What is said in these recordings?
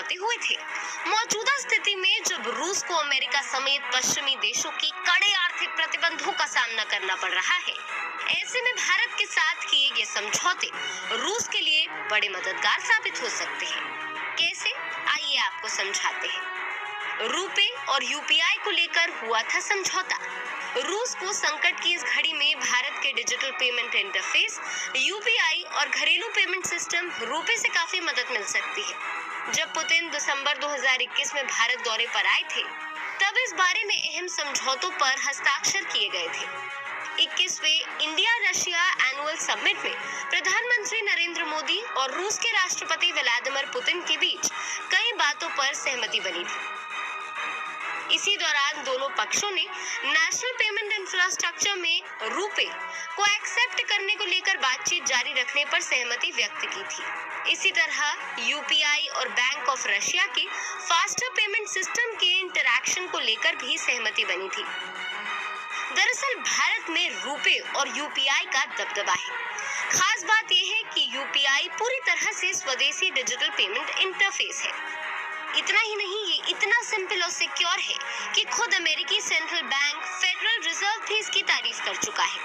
समझौते हुए थे। मौजूदा स्थिति में जब रूस को अमेरिका समेत पश्चिमी देशों के कड़े आर्थिक प्रतिबंधों का सामना करना पड़ रहा है, ऐसे में भारत के साथ किए ये समझौते रूस के लिए बड़े मददगार साबित हो सकते हैं। कैसे, आइए आपको समझाते हैं। रुपए और यूपीआई को लेकर हुआ था समझौता। रूस को संकट की इस घड़ी में भारत के डिजिटल पेमेंट इंटरफेस यूपीआई और घरेलू पेमेंट सिस्टम रुपए से काफी मदद मिल सकती है। जब पुतिन दिसंबर 2021 में भारत दौरे पर आए थे, तब इस बारे में अहम समझौतों पर हस्ताक्षर किए गए थे। 21वें इंडिया रशिया एनुअल समिट में प्रधानमंत्री नरेंद्र मोदी और रूस के राष्ट्रपति व्लादिमीर पुतिन के बीच कई बातों पर सहमति बनी थी। इसी दौरान दोनों पक्षों ने नेशनल पेमेंट इंफ्रास्ट्रक्चर में रुपए को एक्सेप्ट करने को लेकर बातचीत जारी रखने पर सहमति व्यक्त की थी। इसी तरह यूपीआई और बैंक ऑफ रशिया के फास्टर पेमेंट सिस्टम के इंटरैक्शन को लेकर भी सहमति बनी थी। दरअसल भारत में रुपए और यूपीआई का दबदबा है। खास बात यह है कि यूपीआई पूरी तरह से स्वदेशी डिजिटल पेमेंट इंटरफेस है। इतना ही नहीं, ये इतना सिंपल और सिक्योर है कि खुद अमेरिकी सेंट्रल बैंक फेडरल रिजर्व भी इसकी तारीफ कर चुका है।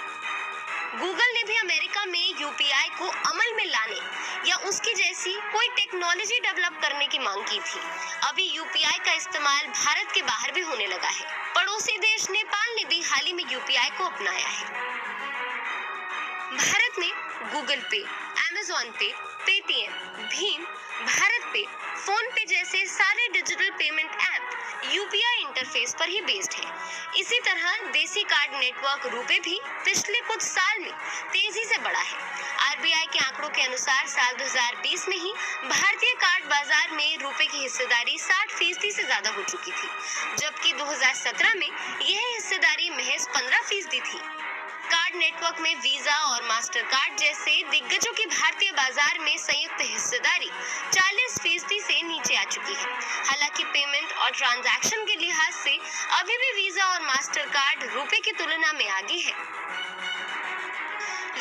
गूगल ने भी अमेरिका में यूपीआई को अमल में लाने या उसकी जैसी कोई टेक्नोलॉजी डेवलप करने की मांग की थी। अभी यूपीआई का इस्तेमाल भारत के बाहर भी होने लगा है। पड़ोसी देश नेपाल ने भी हाल ही में यूपीआई को अपनाया है। भारत में गूगल पे, अमेज़न पे, पेटीएम, भीम, भारत पे, फोन पे जैसे सारे digital payment app UPI interface पर ही बेस्ड है। इसी तरह देसी कार्ड नेटवर्क रुपए भी पिछले कुछ साल में तेजी से बढ़ा है। आरबीआई के आंकड़ों के अनुसार साल 2020 में ही भारतीय कार्ड बाजार में रुपए की हिस्सेदारी 60% से ज्यादा हो चुकी थी, जबकि 2017 में यह हिस्सेदारी महज 15% थी। कार्ड नेटवर्क में वीजा और मास्टर कार्ड जैसे दिग्गजों की भारतीय बाजार में संयुक्त हिस्सेदारी 40% से नीचे आ चुकी है। हालांकि पेमेंट और ट्रांजैक्शन के लिहाज से अभी भी वीजा और मास्टर कार्ड रुपए की तुलना में आगे है।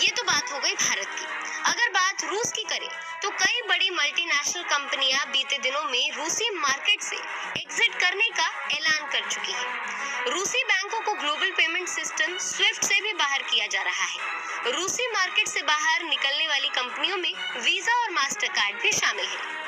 ये तो बात हो गई भारत की। अगर बात रूस की करें तो कई बड़ी मल्टीनेशनल कंपनियां बीते दिनों में रूसी मार्केट से एग्जिट करने का ऐलान कर चुकी हैं। रूसी बैंकों को ग्लोबल पेमेंट सिस्टम स्विफ्ट से भी बाहर किया जा रहा है। रूसी मार्केट से बाहर निकलने वाली कंपनियों में वीजा और मास्टर कार्ड भी शामिल है।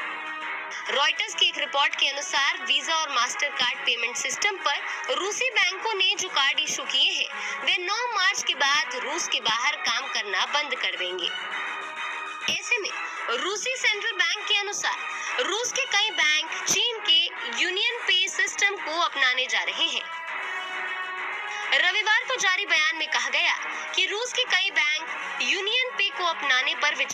रॉयटर्स की एक रिपोर्ट के अनुसार वीजा और मास्टर कार्ड पेमेंट सिस्टम पर रूसी बैंकों ने जो कार्ड इशू किए हैं, वे 9 मार्च के बाद रूस के बाहर काम करना बंद कर देंगे। ऐसे में रूसी सेंट्रल बैंक के अनुसार रूस के कई बैंक चीन के यूनियन पे सिस्टम को अपनाने जा रहे हैं। रविवार को जारी बयान में कहा गया कि रूस के कई बैंक यूनियन पे को अपनाने पर विचार